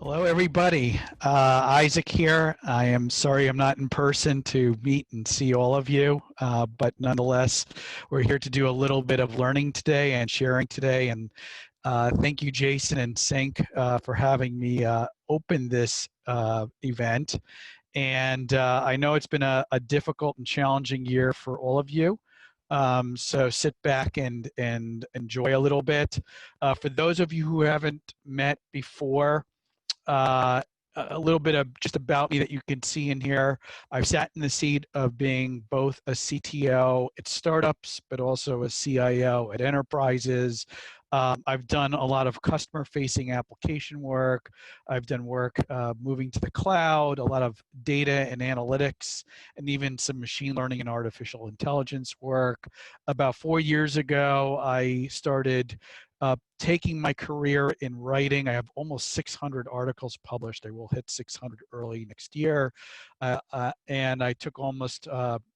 Hello, everybody. Isaac here. I am sorry I'm not in person to meet and see all of you, but nonetheless, we're here to do a little bit of learning today and sharing today. And thank you, Jason and Sync, for having me open this event. And I know it's been a difficult and challenging year for all of you. So sit back and enjoy a little bit. For those of you who haven't met before, a little bit of just about me that you can see in here. I've sat in the seat of being both a CTO at startups, but also a CIO at enterprises. I've done a lot of customer-facing application work. I've done work moving to the cloud, a lot of data and analytics, and even some machine learning and artificial intelligence work. About 4 years ago, I started taking my career in writing. I have almost 600 articles published. I will hit 600 early next year. And I took almost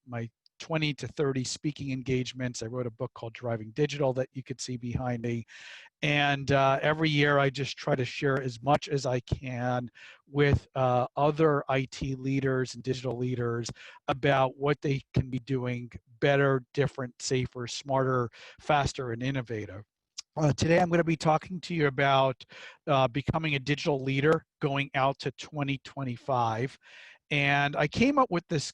my 20 to 30 speaking engagements. I wrote a book called Driving Digital that you could see behind me. And every year I just try to share as much as I can with other IT leaders and digital leaders about what they can be doing better, different, safer, smarter, faster, and innovative. Today, I'm going to be talking to you about becoming a digital leader going out to 2025. And I came up with this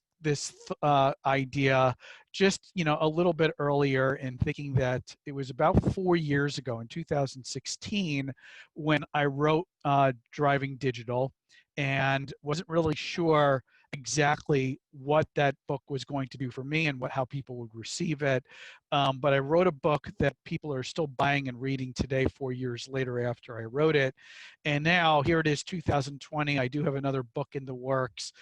idea just a little bit earlier, in thinking that it was about 4 years ago in 2016 when I wrote Driving Digital, and wasn't really sure exactly what that book was going to do for me and how people would receive it. But I wrote a book that people are still buying and reading today, 4 years later after I wrote it. And now here it is, 2020. I do have another book in the works,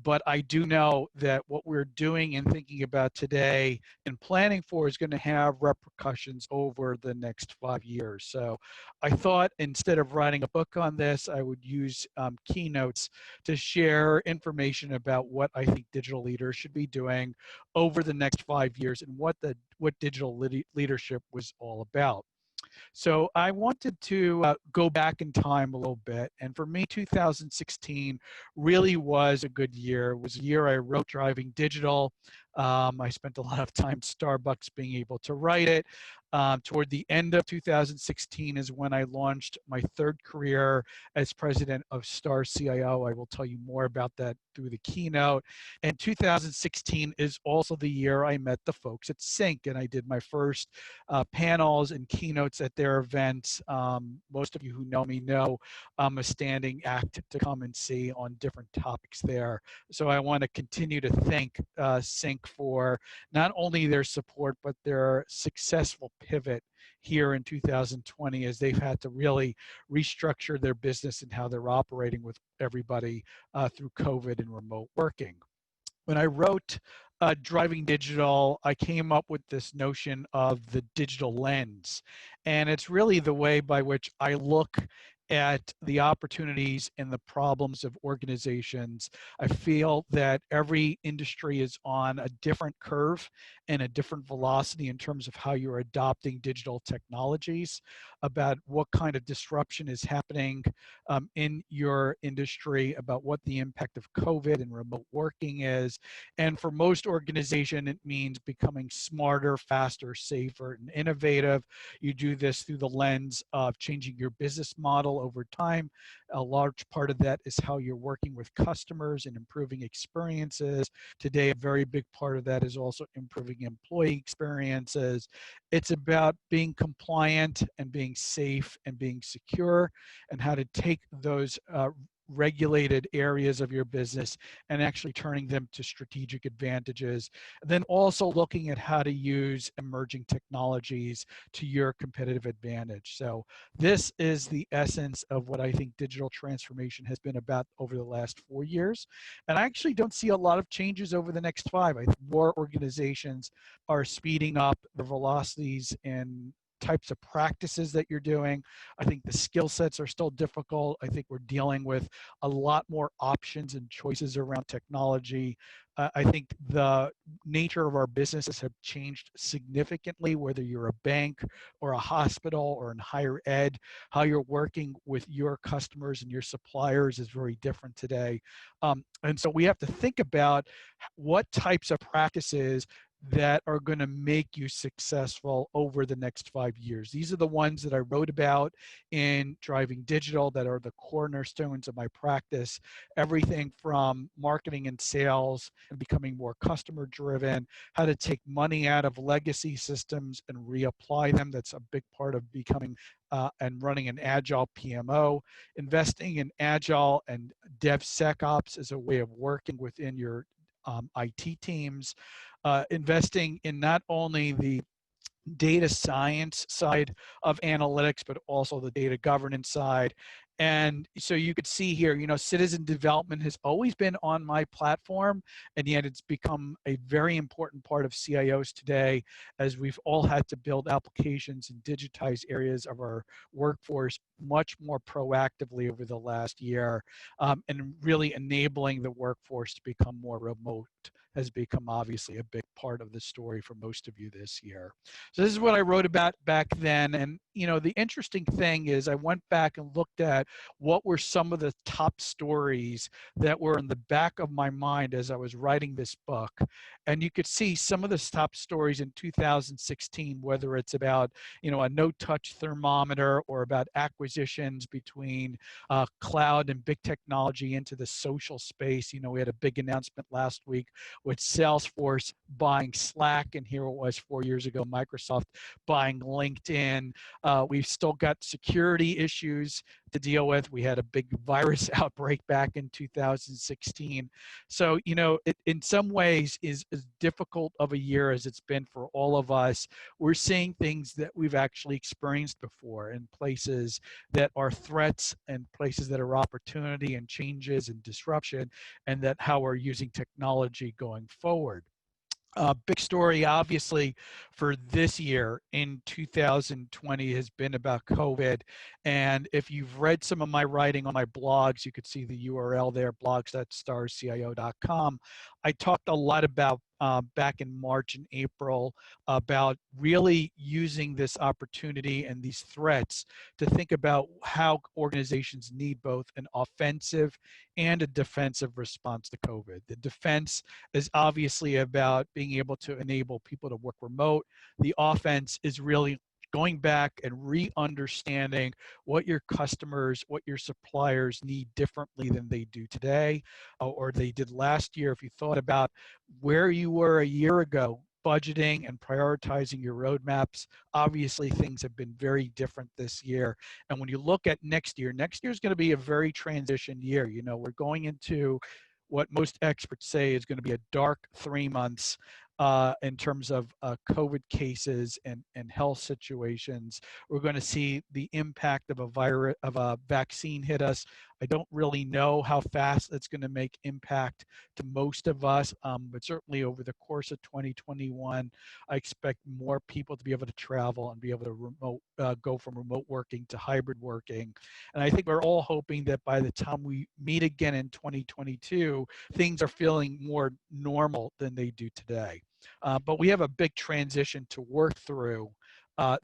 but I do know that what we're doing and thinking about today and planning for is going to have repercussions over the next 5 years. So I thought, instead of writing a book on this, I would use keynotes to share information about what I think digital leaders should be doing over the next 5 years and what digital leadership was all about. So I wanted to go back in time a little bit. And for me, 2016 really was a good year. It was a year I wrote Driving Digital. I spent a lot of time at Starbucks being able to write it. Toward the end of 2016 is when I launched my third career as president of StarCIO. I will tell you more about that through the keynote. And 2016 is also the year I met the folks at Sync, and I did my first panels and keynotes at their events. Most of you who know me know I'm a standing act to come and see on different topics there. So I want to continue to thank Sync for not only their support, but their successful pivot here in 2020, as they've had to really restructure their business and how they're operating with everybody through COVID and remote working. When I wrote Driving Digital, I came up with this notion of the digital lens. And it's really the way by which I look at the opportunities and the problems of organizations. I feel that every industry is on a different curve and a different velocity in terms of how you're adopting digital technologies, about what kind of disruption is happening in your industry, about what the impact of COVID and remote working is. And for most organizations, it means becoming smarter, faster, safer, and innovative. You do this through the lens of changing your business model over time. A large part of that is how you're working with customers and improving experiences. Today, a very big part of that is also improving employee experiences. It's about being compliant and being safe and being secure, and how to take those regulated areas of your business and actually turning them to strategic advantages. And then also looking at how to use emerging technologies to your competitive advantage. So this is the essence of what I think digital transformation has been about over the last 4 years. And I actually don't see a lot of changes over the next 5. I think more organizations are speeding up the velocities and types of practices that you're doing. I think the skill sets are still difficult. I think we're dealing with a lot more options and choices around technology. I think the nature of our businesses have changed significantly, whether you're a bank or a hospital or in higher ed. How you're working with your customers and your suppliers is very different today. And so we have to think about what types of practices that are going to make you successful over the next 5 years. These are the ones that I wrote about in Driving Digital that are the cornerstones of my practice. Everything from marketing and sales and becoming more customer driven, how to take money out of legacy systems and reapply them. That's a big part of becoming and running an Agile PMO, investing in Agile and DevSecOps as a way of working within your IT teams, investing in not only the data science side of analytics, but also the data governance side. And so you could see here, citizen development has always been on my platform, and yet it's become a very important part of CIOs today as we've all had to build applications and digitize areas of our workforce much more proactively over the last year, and really enabling the workforce to become more remote has become obviously a big part of the story for most of you this year. So this is what I wrote about back then. And, the interesting thing is I went back and looked at what were some of the top stories that were in the back of my mind as I was writing this book. And you could see some of the top stories in 2016, whether it's about, a no-touch thermometer or about acquisitions between cloud and big technology into the social space. We had a big announcement last week with Salesforce buying Slack, and here it was 4 years ago, Microsoft buying LinkedIn. We've still got security issues to deal with. We had a big virus outbreak back in 2016. So, it in some ways is as difficult of a year as it's been for all of us. We're seeing things that we've actually experienced before in places that are threats and places that are opportunity and changes and disruption, and that how we're using technology going forward. Big story, obviously, for this year in 2020 has been about COVID. And if you've read some of my writing on my blogs, you could see the URL there, blogs.starcio.com. I talked a lot about back in March and April about really using this opportunity and these threats to think about how organizations need both an offensive and a defensive response to COVID. The defense is obviously about being able to enable people to work remote. The offense is really going back and re-understanding what your customers, what your suppliers need differently than they do today, or they did last year. If you thought about where you were a year ago, budgeting and prioritizing your roadmaps, obviously things have been very different this year. And when you look at next year is going to be a very transition year. We're going into what most experts say is going to be a dark 3 months in terms of COVID cases and health situations. We're going to see the impact of a vaccine hit us. I don't really know how fast it's going to make impact to most of us, but certainly over the course of 2021, I expect more people to be able to travel and be able to go from remote working to hybrid working. And I think we're all hoping that by the time we meet again in 2022, things are feeling more normal than they do today. But we have a big transition to work through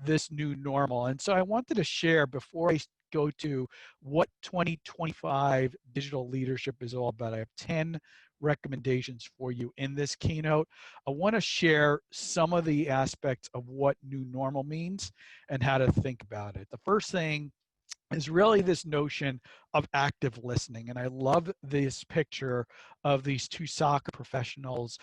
this new normal. And so I wanted to share before I go to what 2025 digital leadership is all about. I have 10 recommendations for you in this keynote. I want to share some of the aspects of what new normal means and how to think about it. The first thing is really this notion of active listening. And I love this picture of these two soccer professionals.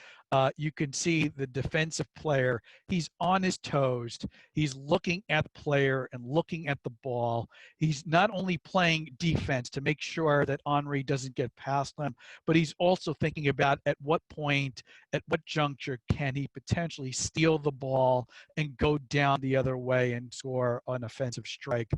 You can see the defensive player. He's on his toes. He's looking at the player and looking at the ball. He's not only playing defense to make sure that Henry doesn't get past him, but he's also thinking about at what point, at what juncture can he potentially steal the ball and go down the other way and score an offensive strike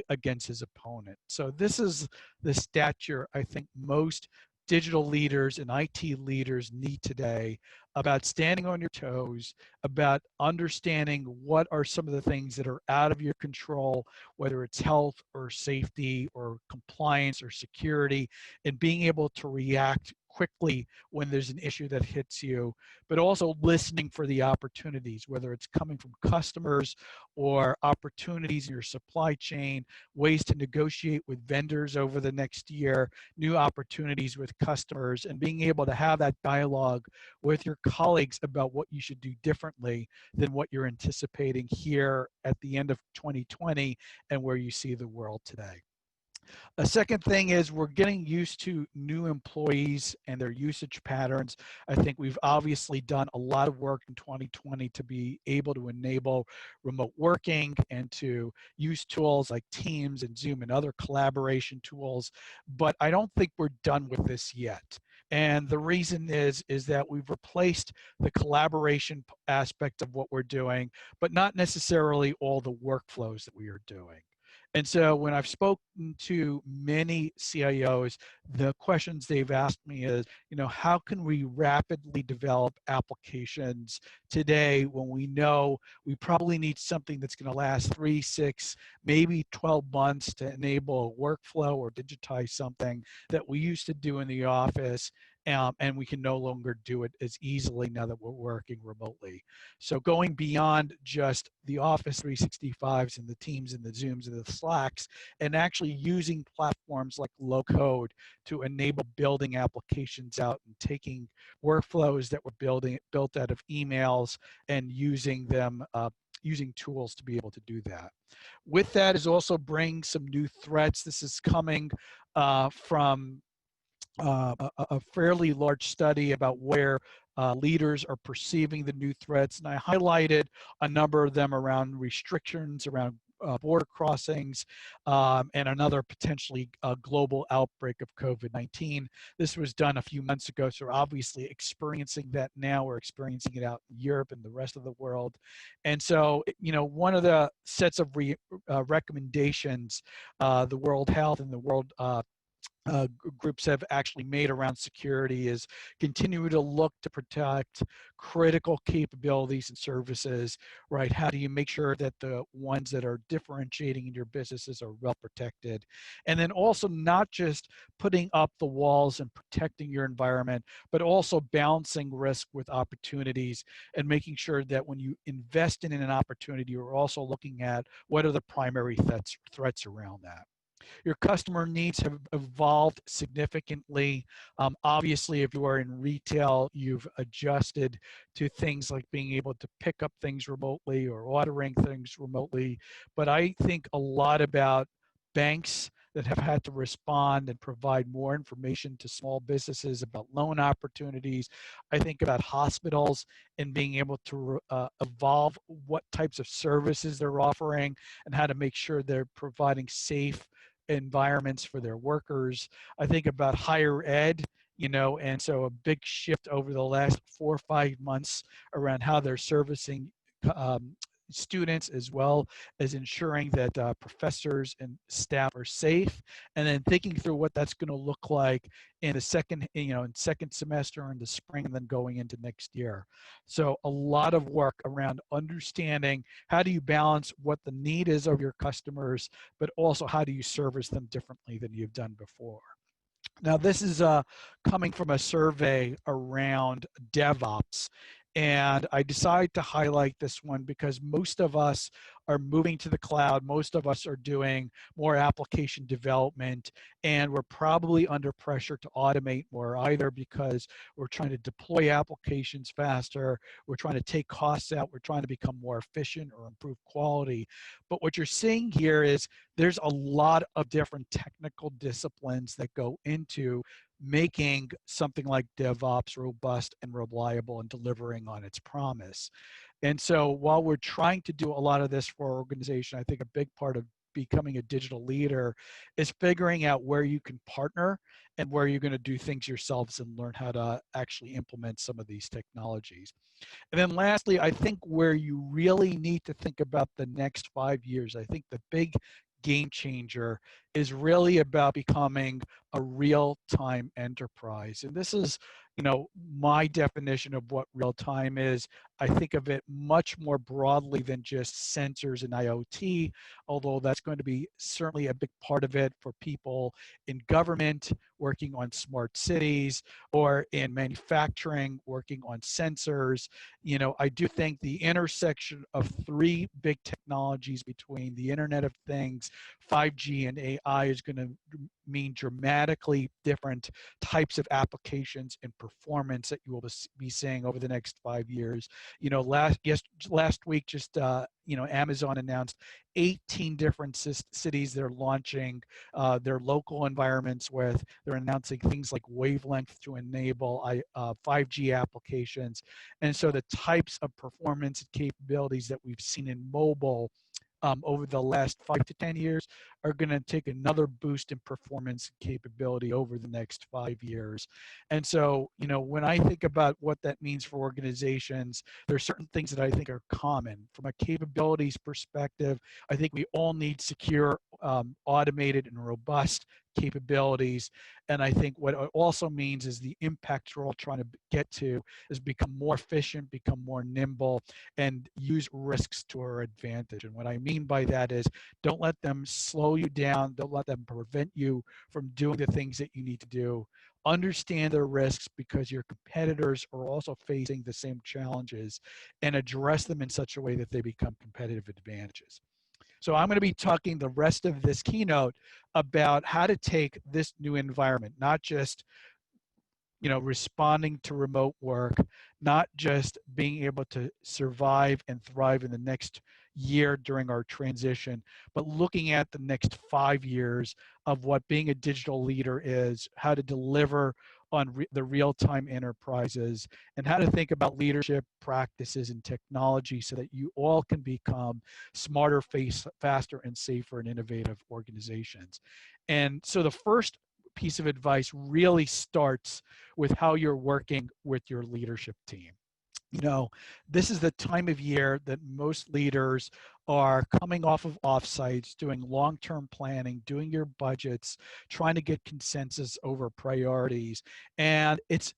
against his opponent. So this is the stature I think most digital leaders and IT leaders need today about standing on your toes, about understanding what are some of the things that are out of your control, whether it's health or safety or compliance or security, and being able to react quickly when there's an issue that hits you, but also listening for the opportunities, whether it's coming from customers or opportunities in your supply chain, ways to negotiate with vendors over the next year, new opportunities with customers, and being able to have that dialogue with your colleagues about what you should do differently than what you're anticipating here at the end of 2020 and where you see the world today. A second thing is we're getting used to new employees and their usage patterns. I think we've obviously done a lot of work in 2020 to be able to enable remote working and to use tools like Teams and Zoom and other collaboration tools, but I don't think we're done with this yet. And the reason is that we've replaced the collaboration aspect of what we're doing, but not necessarily all the workflows that we are doing. And so when I've spoken to many CIOs, the questions they've asked me is, how can we rapidly develop applications today when we know we probably need something that's going to last 3, 6, maybe 12 months to enable a workflow or digitize something that we used to do in the office, and we can no longer do it as easily now that we're working remotely. So going beyond just the Office 365s and the Teams and the Zooms and the Slacks, and actually using platforms like low code to enable building applications out and taking workflows that were built out of emails and using them, using tools to be able to do that. With that is also bring some new threats. This is coming from a fairly large study about where leaders are perceiving the new threats, and I highlighted a number of them around restrictions, around border crossings, and another potentially global outbreak of COVID-19. This was done a few months ago, so we're obviously experiencing that now. We're experiencing it out in Europe and the rest of the world. And so, one of the sets of recommendations the World Health and the World groups have actually made around security is continue to look to protect critical capabilities and services, right? How do you make sure that the ones that are differentiating in your businesses are well protected? And then also not just putting up the walls and protecting your environment, but also balancing risk with opportunities and making sure that when you invest in an opportunity, you're also looking at what are the primary threats around that. Your customer needs have evolved significantly. Obviously, if you are in retail, you've adjusted to things like being able to pick up things remotely or ordering things remotely. But I think a lot about banks that have had to respond and provide more information to small businesses about loan opportunities. I think about hospitals and being able to evolve what types of services they're offering and how to make sure they're providing safe environments for their workers. I think about higher ed, and so a big shift over the last 4 or 5 months around how they're servicing students, as well as ensuring that professors and staff are safe, and then thinking through what that's going to look like in the second, in second semester in the spring, and then going into next year. So a lot of work around understanding how do you balance what the need is of your customers, but also how do you service them differently than you've done before. Now, this is coming from a survey around DevOps, and I decided to highlight this one because most of us are moving to the cloud. Most of us are doing more application development, and we're probably under pressure to automate more, either because we're trying to deploy applications faster, we're trying to take costs out, we're trying to become more efficient or improve quality. But what you're seeing here is there's a lot of different technical disciplines that go into making something like DevOps robust and reliable and delivering on its promise. And so while we're trying to do a lot of this for our organization, I think a big part of becoming a digital leader is figuring out where you can partner and where you're going to do things yourselves and learn how to actually implement some of these technologies. And then lastly, I think where you really need to think about the next 5 years, I think the big game changer is really about becoming a real-time enterprise. And this is, my definition of what real-time is. I think of it much more broadly than just sensors and IoT, although that's going to be certainly a big part of it for people in government working on smart cities, or in manufacturing working on sensors. I do think the intersection of three big technologies between the Internet of Things, 5G, and AI is going to mean dramatically different types of applications and performance that you will be seeing over the next 5 years. Last week, just Amazon announced 18 different cities they're launching their local environments with. They're announcing things like wavelength to enable 5G applications. And so the types of performance and capabilities that we've seen in mobile over the last 5 to 10 years are going to take another boost in performance and capability over the next 5 years. And so, when I think about what that means for organizations, there are certain things that I think are common. From a capabilities perspective, I think we all need secure, automated, and robust capabilities. And I think what it also means is the impact we're all trying to get to is become more efficient, become more nimble, and use risks to our advantage. And what I mean by that is, don't let them slow you down. Don't let them prevent you from doing the things that you need to do. Understand the risks, because your competitors are also facing the same challenges, and address them in such a way that they become competitive advantages. So I'm going to be talking the rest of this keynote about how to take this new environment, not just responding to remote work, not just being able to survive and thrive in the next year during our transition, but looking at the next 5 years of what being a digital leader is, how to deliver on the real-time enterprises, and how to think about leadership practices and technology so that you all can become smarter, faster, and safer and innovative organizations. And so the first piece of advice really starts with how you're working with your leadership team. This is the time of year that most leaders are coming off of offsites, doing long-term planning, doing your budgets, trying to get consensus over priorities. And it's,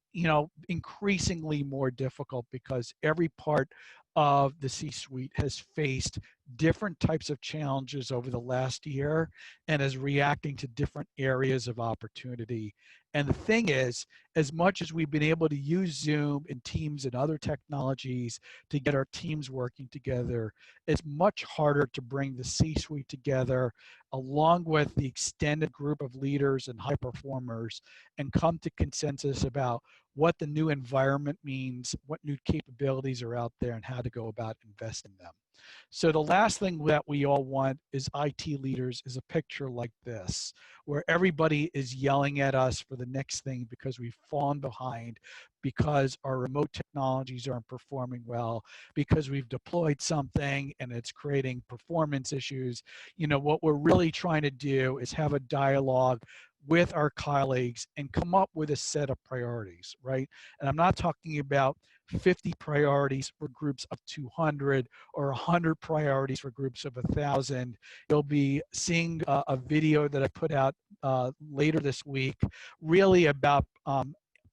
increasingly more difficult because every part of the C-suite has faced different types of challenges over the last year and is reacting to different areas of opportunity. And the thing is, as much as we've been able to use Zoom and Teams and other technologies to get our teams working together, it's much harder to bring the C-suite together along with the extended group of leaders and high performers and come to consensus about what the new environment means, what new capabilities are out there, and how to go about investing them. So the last thing that we all want as IT leaders is a picture like this, where everybody is yelling at us for the next thing because we've fallen behind, because our remote technologies aren't performing well, because we've deployed something and it's creating performance issues. What we're really trying to do is have a dialogue with our colleagues and come up with a set of priorities, right? And I'm not talking about 50 priorities for groups of 200 or 100 priorities for groups of 1,000. You'll be seeing a video that I put out later this week, really about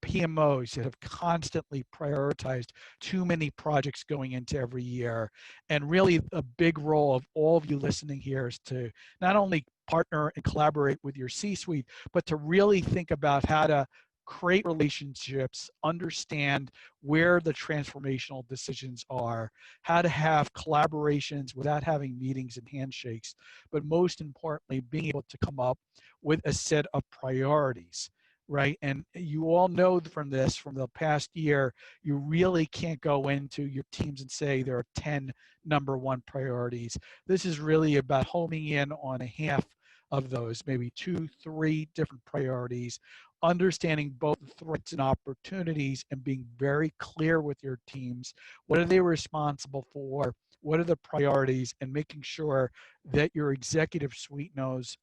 PMOs that have constantly prioritized too many projects going into every year. And really a big role of all of you listening here is to not only partner and collaborate with your C-suite, but to really think about how to create relationships, understand where the transformational decisions are, how to have collaborations without having meetings and handshakes, but most importantly, being able to come up with a set of priorities, right? And you all know from the past year, you really can't go into your teams and say there are 10 number one priorities. This is really about homing in on a half of those, maybe 2, 3 different priorities, understanding both threats and opportunities and being very clear with your teams. What are they responsible for? What are the priorities? And making sure that your executive suite knows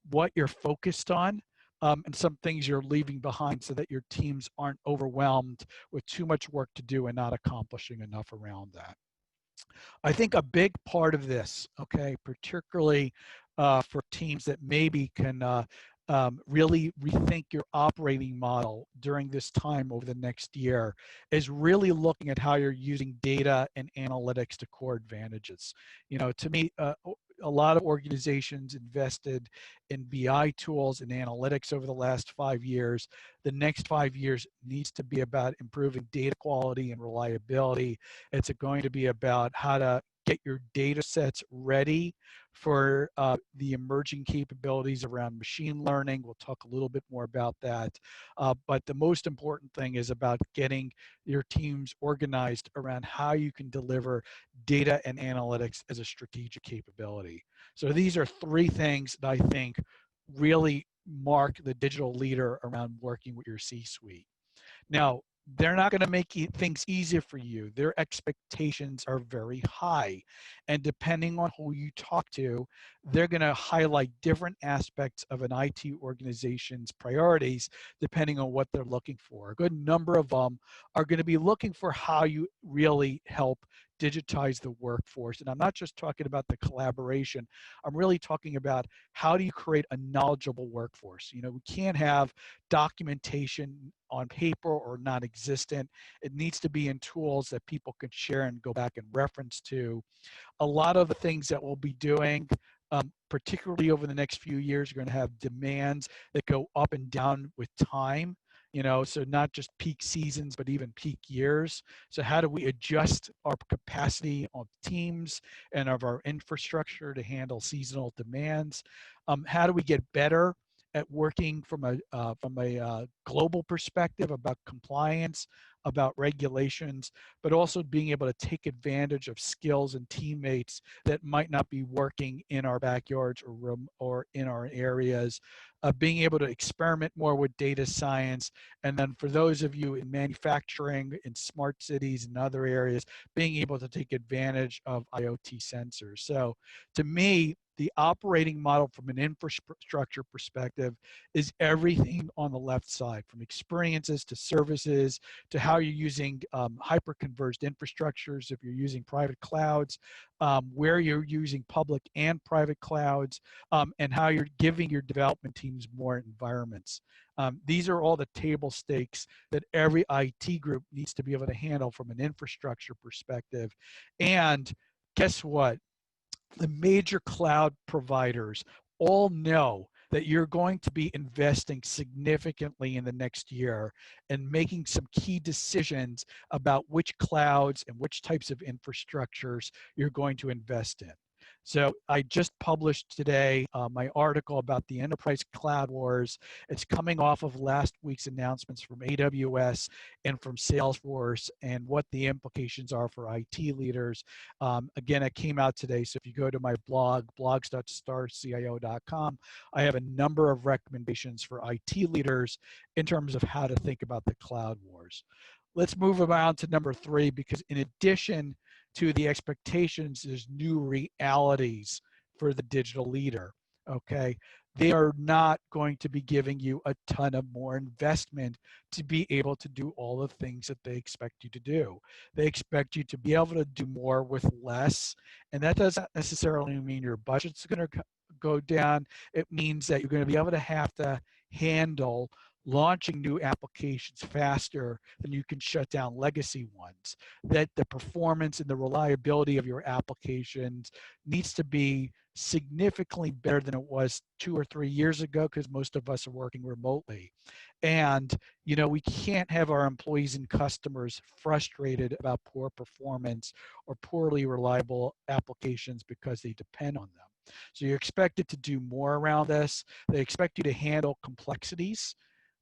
what you're focused on, and some things you're leaving behind so that your teams aren't overwhelmed with too much work to do and not accomplishing enough around that. I think a big part of this, okay, particularly for teams that maybe can really rethink your operating model during this time over the next year is really looking at how you're using data and analytics to core advantages. You know, to me, a lot of organizations invested in BI tools and analytics over the last 5 years. The next 5 years needs to be about improving data quality and reliability. It's going to be about how to get your data sets ready for the emerging capabilities around machine learning. We'll talk a little bit more about that. But the most important thing is about getting your teams organized around how you can deliver data and analytics as a strategic capability. So these are three things that I think really mark the digital leader around working with your C-suite. Now, they're not going to make things easier for you. Their expectations are very high. And depending on who you talk to, they're going to highlight different aspects of an IT organization's priorities depending on what they're looking for. A good number of them are going to be looking for how you really help digitize the workforce. And I'm not just talking about the collaboration. I'm really talking about how do you create a knowledgeable workforce. You know, we can't have documentation on paper or non-existent. It needs to be in tools that people can share and go back and reference to. A lot of the things that we'll be doing, particularly over the next few years, are going to have demands that go up and down with time. You know, so not just peak seasons, but even peak years. So how do we adjust our capacity of teams and of our infrastructure to handle seasonal demands? How do we get better at working from a global perspective about compliance, about regulations, but also being able to take advantage of skills and teammates that might not be working in our backyards or in our areas, being able to experiment more with data science, and then for those of you in manufacturing, in smart cities and other areas, being able to take advantage of IoT sensors. So to me, the operating model from an infrastructure perspective is everything on the left side, from experiences to services to how you're using hyper-converged infrastructures, if you're using private clouds, where you're using public and private clouds, and how you're giving your development teams more environments. These are all the table stakes that every IT group needs to be able to handle from an infrastructure perspective. And guess what? The major cloud providers all know that you're going to be investing significantly in the next year and making some key decisions about which clouds and which types of infrastructures you're going to invest in. So I just published today my article about the enterprise cloud wars. It's coming off of last week's announcements from AWS and from Salesforce and what the implications are for IT leaders. Again, it came out today, so if you go to my blog, blogs.starcio.com, I have a number of recommendations for IT leaders in terms of how to think about the cloud wars. Let's move around to number 3, because in addition to the expectations, there's new realities for the digital leader, okay? They are not going to be giving you a ton of more investment to be able to do all the things that they expect you to do. They expect you to be able to do more with less, and that doesn't necessarily mean your budget's going to go down. It means that you're going to be able to have to handle launching new applications faster than you can shut down legacy ones, that the performance and the reliability of your applications needs to be significantly better than it was 2 or 3 years ago, because most of us are working remotely. And you know, we can't have our employees and customers frustrated about poor performance or poorly reliable applications because they depend on them. So you're expected to do more around this. They expect you to handle complexities.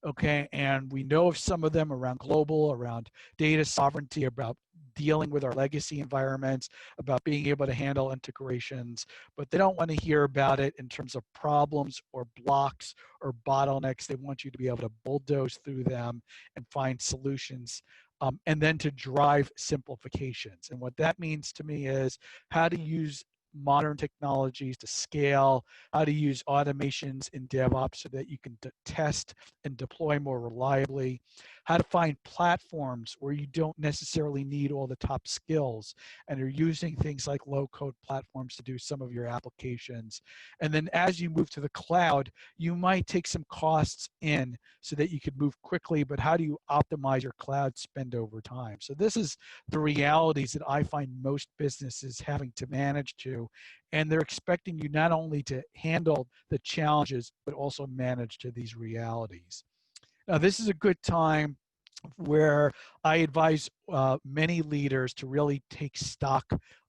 Okay, and we know of some of them around global, around data sovereignty, about dealing with our legacy environments, about being able to handle integrations, but they don't want to hear about it in terms of problems or blocks or bottlenecks. They want you to be able to bulldoze through them and find solutions, and then to drive simplifications. And what that means to me is how to use modern technologies to scale, how to use automations in DevOps so that you can test and deploy more reliably, how to find platforms where you don't necessarily need all the top skills, and you're using things like low-code platforms to do some of your applications. And then as you move to the cloud, you might take some costs in so that you could move quickly, but how do you optimize your cloud spend over time? So this is the realities that I find most businesses having to manage to, and they're expecting you not only to handle the challenges, but also manage to these realities. Now, this is a good time where I advise many leaders to really take stock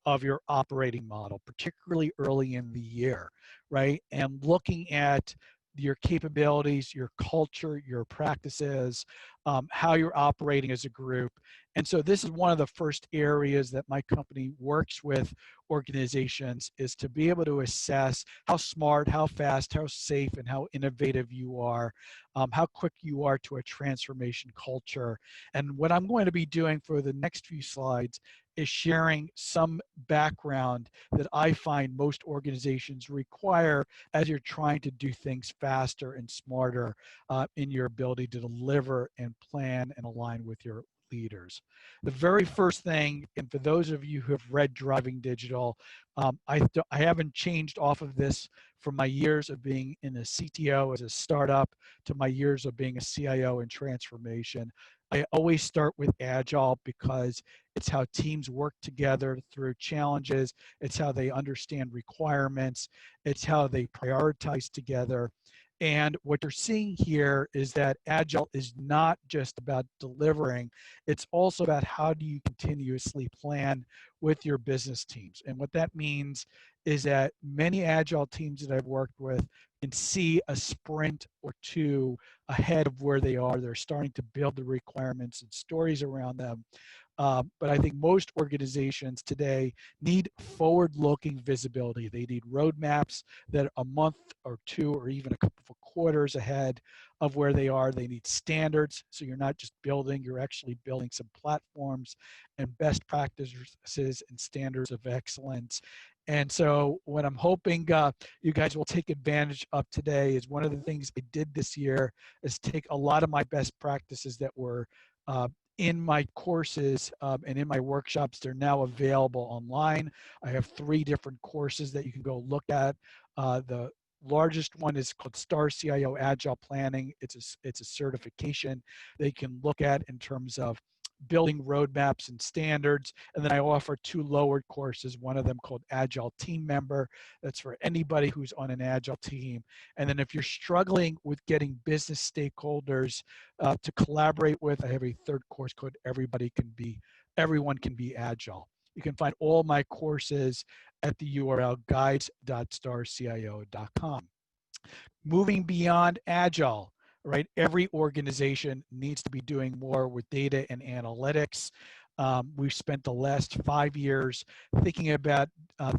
of your operating model, particularly early in the year, right? And looking at your capabilities, your culture, your practices, how you're operating as a group. And so this is one of the first areas that my company works with organizations, is to be able to assess how smart, how fast, how safe, and how innovative you are, how quick you are to a transformation culture. And what I'm going to be doing for the next few slides is sharing some background that I find most organizations require as you're trying to do things faster and smarter in your ability to deliver and plan and align with your leaders. The very first thing, and for those of you who have read Driving Digital, I haven't changed off of this from my years of being in a CTO as a startup to my years of being a CIO in transformation. I always start with Agile because it's how teams work together through challenges. It's how they understand requirements. It's how they prioritize together. And what you're seeing here is that Agile is not just about delivering, it's also about how do you continuously plan with your business teams. And what that means is that many Agile teams that I've worked with can see a sprint or two ahead of where they are. They're starting to build the requirements and stories around them. But I think most organizations today need forward-looking visibility. They need roadmaps that are a month or two or even a couple of quarters ahead of where they are. They need standards, so you're not just building, you're actually building some platforms and best practices and standards of excellence. And so what I'm hoping you guys will take advantage of today is one of the things I did this year is take a lot of my best practices that were in my courses and in my workshops. They're now available online. I have 3 different courses that you can go look at. The largest one is called StarCIO Agile Planning. It's a certification they can look at in terms of building roadmaps and standards. And then I offer 2 lowered courses, one of them called Agile Team Member. That's for anybody who's on an Agile team. And then if you're struggling with getting business stakeholders to collaborate with, I have a 3rd course called Everyone Can Be Agile. You can find all my courses at the URL guides.starcio.com. Moving beyond Agile, right? Every organization needs to be doing more with data and analytics. We've spent the last 5 years thinking about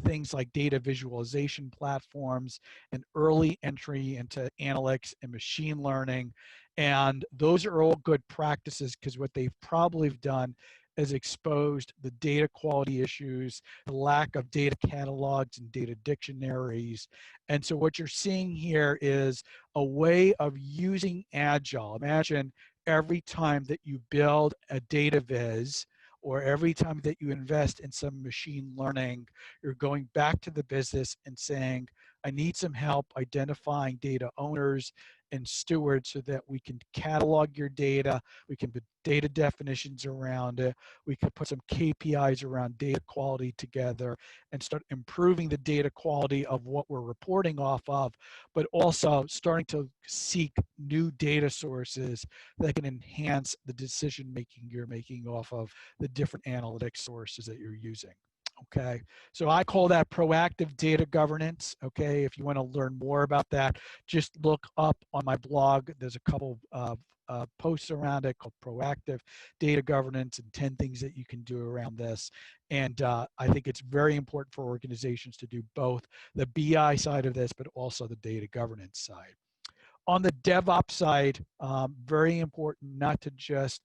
things like data visualization platforms and early entry into analytics and machine learning. And those are all good practices because what they've probably done is exposed the data quality issues, the lack of data catalogs and data dictionaries. And so what you're seeing here is a way of using Agile. Imagine every time that you build a data viz, or every time that you invest in some machine learning, you're going back to the business and saying, I need some help identifying data owners and stewards so that we can catalog your data, we can put data definitions around it, we can put some KPIs around data quality together and start improving the data quality of what we're reporting off of, but also starting to seek new data sources that can enhance the decision making you're making off of the different analytics sources that you're using. Okay, so I call that proactive data governance. Okay, if you want to learn more about that, just look up on my blog. There's a couple of posts around it called proactive data governance and 10 things that you can do around this. And I think it's very important for organizations to do both the BI side of this, but also the data governance side. On the DevOps side, very important not to just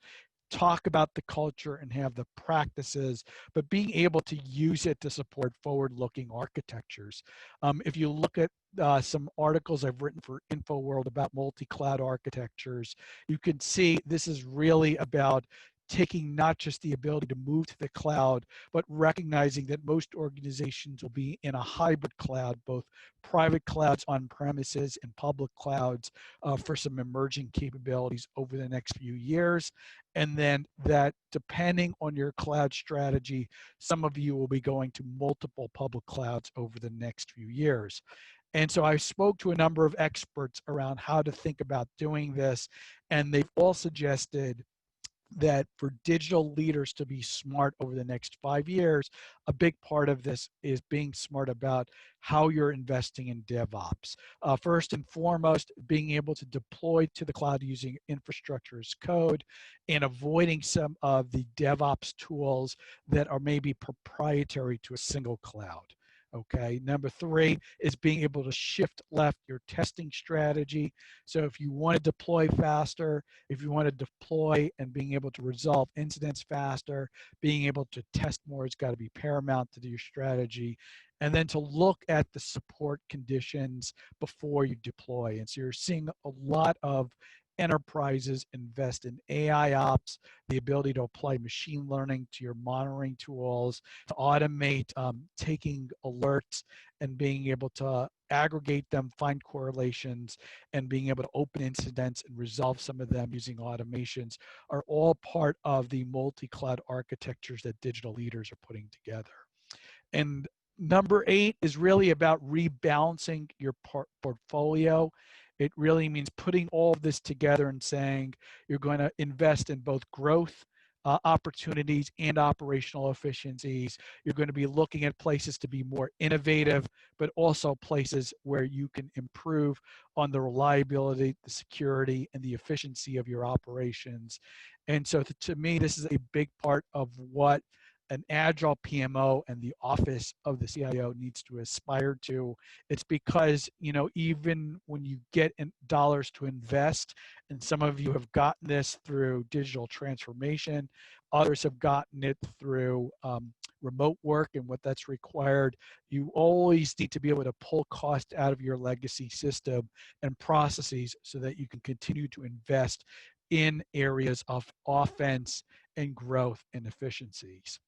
talk about the culture and have the practices, but being able to use it to support forward-looking architectures. If you look at some articles I've written for InfoWorld about multi-cloud architectures, you can see this is really about taking not just the ability to move to the cloud, but recognizing that most organizations will be in a hybrid cloud, both private clouds on premises and public clouds for some emerging capabilities over the next few years. And then that depending on your cloud strategy, some of you will be going to multiple public clouds over the next few years. And so I spoke to a number of experts around how to think about doing this, and they've all suggested that for digital leaders to be smart over the next 5 years, a big part of this is being smart about how you're investing in DevOps. First and foremost, being able to deploy to the cloud using infrastructure as code and avoiding some of the DevOps tools that are maybe proprietary to a single cloud. Okay, number 3 is being able to shift left your testing strategy. So if you want to deploy faster, if you want to deploy and being able to resolve incidents faster, being able to test more has got to be paramount to your strategy. And then to look at the support conditions before you deploy. And so you're seeing a lot of enterprises invest in AI ops, the ability to apply machine learning to your monitoring tools, to automate taking alerts and being able to aggregate them, find correlations, and being able to open incidents and resolve some of them using automations are all part of the multi-cloud architectures that digital leaders are putting together. And number 8 is really about rebalancing your portfolio. It really means putting all of this together and saying you're going to invest in both growth opportunities and operational efficiencies. You're going to be looking at places to be more innovative, but also places where you can improve on the reliability, the security, and the efficiency of your operations. And so to me, this is a big part of what an agile PMO and the office of the CIO needs to aspire to. It's because, even when you get dollars to invest, and some of you have gotten this through digital transformation, others have gotten it through remote work and what that's required, you always need to be able to pull cost out of your legacy system and processes so that you can continue to invest in areas of offense and growth and efficiencies.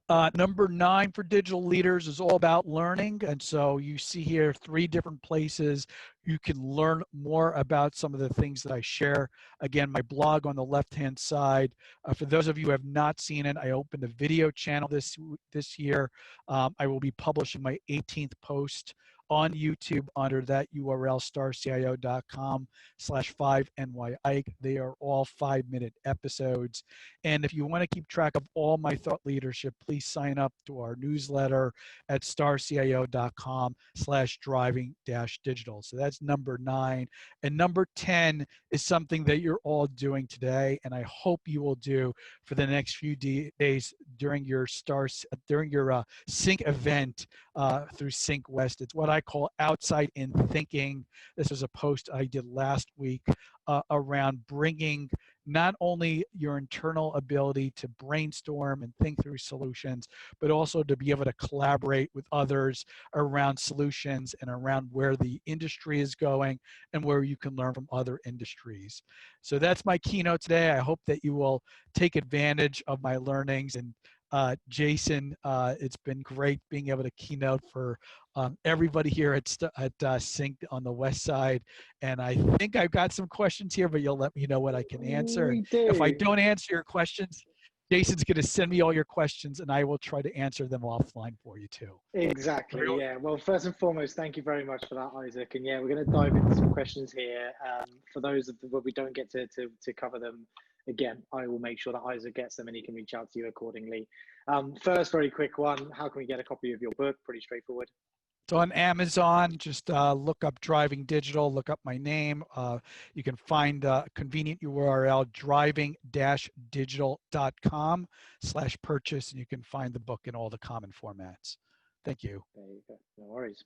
Number 9 for digital leaders is all about learning. And so you see here 3 different places you can learn more about some of the things that I share. Again, my blog on the left-hand side. For those of you who have not seen it, I opened a video channel this year. I will be publishing my 18th post on YouTube under that URL, starcio.com/5NYIKE. They are all 5-minute episodes. And if you want to keep track of all my thought leadership, please sign up to our newsletter at starcio.com/driving-digital. So that's number 9. And number 10 is something that you're all doing today, and I hope you will do for the next few days during your Sync event through Sync West. It's what I call outside in thinking. This was a post I did last week around bringing not only your internal ability to brainstorm and think through solutions, but also to be able to collaborate with others around solutions and around where the industry is going and where you can learn from other industries. So that's my keynote today. I hope that you will take advantage of my learnings. And Jason, it's been great being able to keynote for everybody here at Sync on the west side. And I think I've got some questions here, but you'll let me know what I can answer. We do. If I don't answer your questions, Jason's going to send me all your questions and I will try to answer them offline for you too. Exactly, yeah. Well, first and foremost, thank you very much for that, Isaac. And yeah, we're going to dive into some questions here. For those where we don't get to cover them, again, I will make sure that Isaac gets them and he can reach out to you accordingly. First, very quick one. How can we get a copy of your book? Pretty straightforward. It's on Amazon. Just look up Driving Digital, look up my name. You can find a convenient URL, driving-digital.com/purchase, and you can find the book in all the common formats. Thank you. There you go. No worries.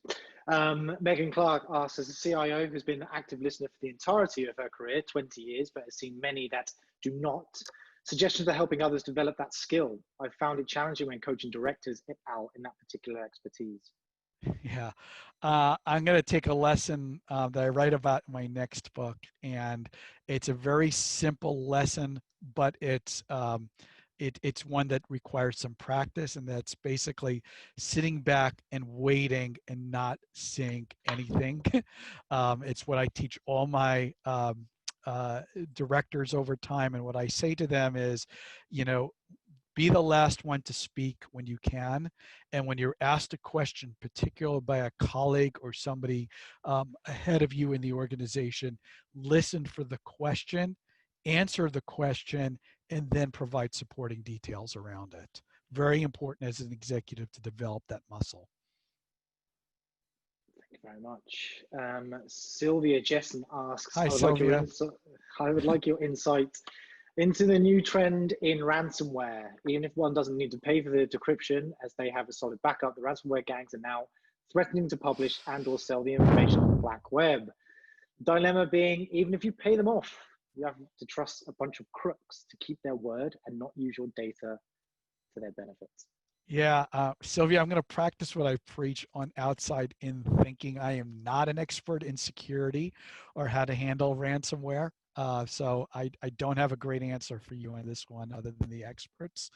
Megan Clark asks, as a CIO who's been an active listener for the entirety of her career, 20 years, but has seen many that do not, Suggestions for helping others develop that skill. I found it challenging when coaching directors in that particular expertise. Yeah, I'm going to take a lesson that I write about in my next book, and it's a very simple lesson, but it's one that requires some practice, and that's basically sitting back and waiting and not saying anything. It's what I teach all my directors over time, and what I say to them is, you know, be the last one to speak when you can. And when you're asked a question, particularly by a colleague or somebody ahead of you in the organization, listen for the question, answer the question, and then provide supporting details around it. Very important as an executive to develop that muscle. Thank you very much. Sylvia Jessen asks, Hi, Sylvia. I would like your insight into the new trend in ransomware. Even if one doesn't need to pay for the decryption, as they have a solid backup, the ransomware gangs are now threatening to publish and or sell the information on the black web. Dilemma being, even if you pay them off, you have to trust a bunch of crooks to keep their word and not use your data to their benefits. Yeah, Sylvia, I'm going to practice what I preach on Outside In Thinking. I am not an expert in security or how to handle ransomware. So I don't have a great answer for you on this one other than the experts.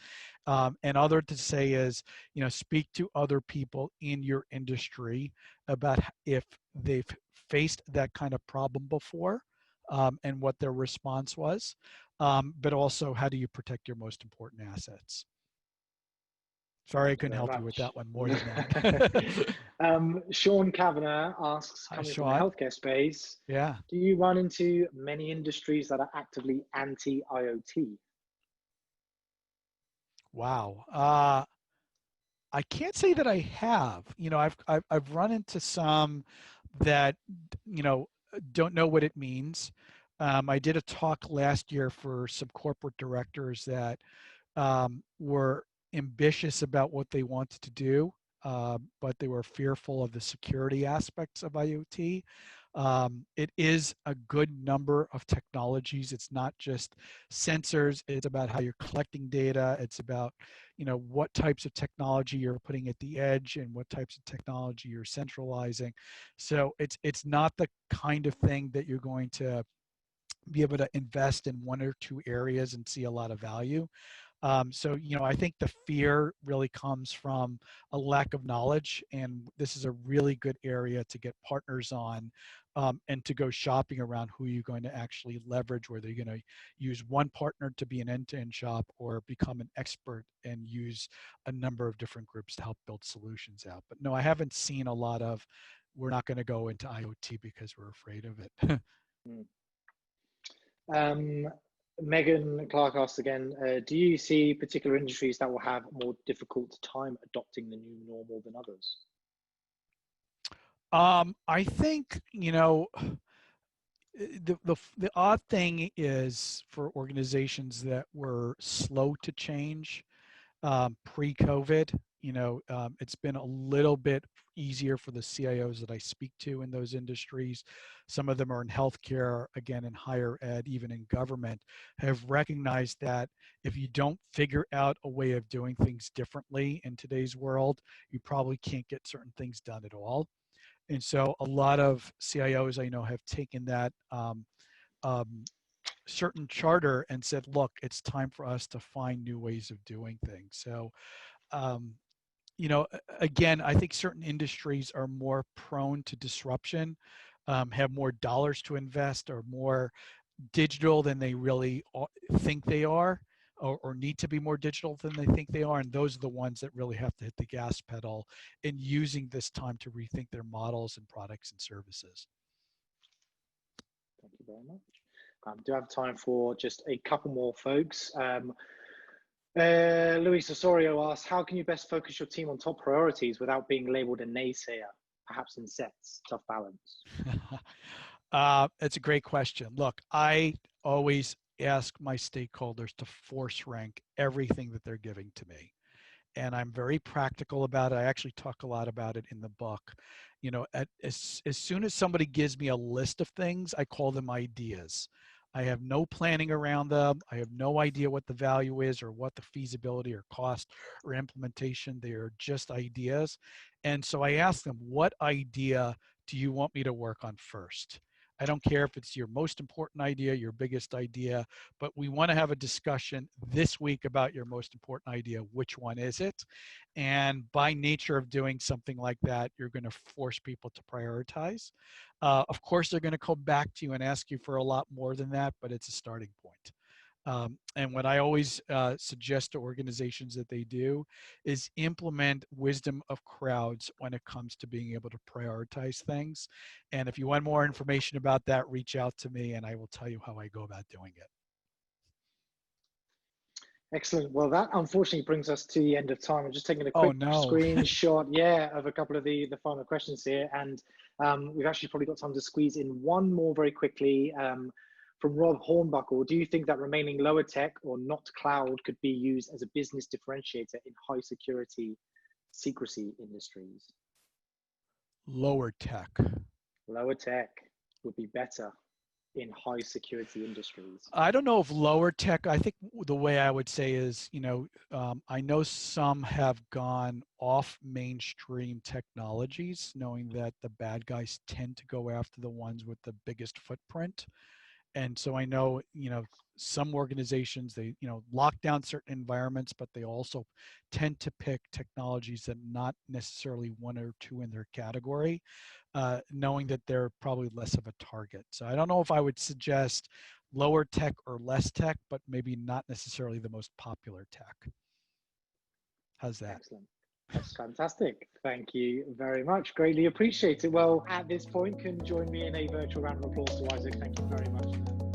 And other to say is, you know, speak to other people in your industry about if they've faced that kind of problem before and what their response was. But also, how do you protect your most important assets? Sorry, I couldn't help you with that one more than that. Sean Kavanagh asks, Hi, coming from the Sean. healthcare space, Yeah. do you run into many industries that are actively anti-IoT? Wow. I can't say that I have. You know, I've run into some that, you know, don't know what it means. I did a talk last year for some corporate directors that were ambitious about what they wanted to do, but they were fearful of the security aspects of IoT. It is a good number of technologies. It's not just sensors. It's about how you're collecting data. It's about, you know, what types of technology you're putting at the edge and what types of technology you're centralizing. So it's not the kind of thing that you're going to be able to invest in one or two areas and see a lot of value. So, you know, I think the fear really comes from a lack of knowledge, and this is a really good area to get partners on and to go shopping around who you're going to actually leverage, whether you're going to use one partner to be an end-to-end shop or become an expert and use a number of different groups to help build solutions out. But no, I haven't seen a lot of, we're not going to go into IoT because we're afraid of it. Megan Clark asks again, do you see particular industries that will have more difficult time adopting the new normal than others? I think, you know, the odd thing is for organizations that were slow to change pre-COVID, you know, it's been a little bit easier for the CIOs that I speak to in those industries. Some of them are in healthcare, again, in higher ed, even in government, have recognized that if you don't figure out a way of doing things differently in today's world, you probably can't get certain things done at all. And so a lot of CIOs I know have taken that certain charter and said, look, it's time for us to find new ways of doing things. So, you know, again, I think certain industries are more prone to disruption, have more dollars to invest, are more digital than they really think they are, or need to be more digital than they think they are. And those are the ones that really have to hit the gas pedal in using this time to rethink their models and products and services. Thank you very much. Do have time for just a couple more folks. Luis Osorio asks, how can you best focus your team on top priorities without being labeled a naysayer, perhaps in sets? Tough balance. It's a great question. Look, I always ask my stakeholders to force rank everything that they're giving to me. And I'm very practical about it. I actually talk a lot about it in the book. You know, as soon as somebody gives me a list of things, I call them ideas. I have no planning around them. I have no idea what the value is or what the feasibility or cost or implementation. They are just ideas. And so I ask them, what idea do you want me to work on first? I don't care if it's your most important idea, your biggest idea, but we want to have a discussion this week about your most important idea. Which one is it? And by nature of doing something like that, you're going to force people to prioritize. Of course, they're going to come back to you and ask you for a lot more than that, but it's a starting point. And what I always suggest to organizations that they do is implement wisdom of crowds when it comes to being able to prioritize things. And if you want more information about that, reach out to me and I will tell you how I go about doing it. Excellent. Well, that unfortunately brings us to the end of time. I'm just taking a Oh, quick no. screenshot, of a couple of the final questions here. And we've actually probably got time to squeeze in one more very quickly. From Rob Hornbuckle, do you think that remaining lower tech or not cloud could be used as a business differentiator in high security secrecy industries? Lower tech. Lower tech would be better in high security industries. I don't know if lower tech, I think the way I would say is, I know some have gone off mainstream technologies, knowing that the bad guys tend to go after the ones with the biggest footprint. And so I know, some organizations, they, lock down certain environments, but they also tend to pick technologies that not necessarily one or two in their category, knowing that they're probably less of a target. So I don't know if I would suggest lower tech or less tech, but maybe not necessarily the most popular tech. How's that? Excellent. That's fantastic. Thank you very much. Greatly appreciate it. Well, at this point, can join me in a virtual round of applause to Isaac. Thank you very much.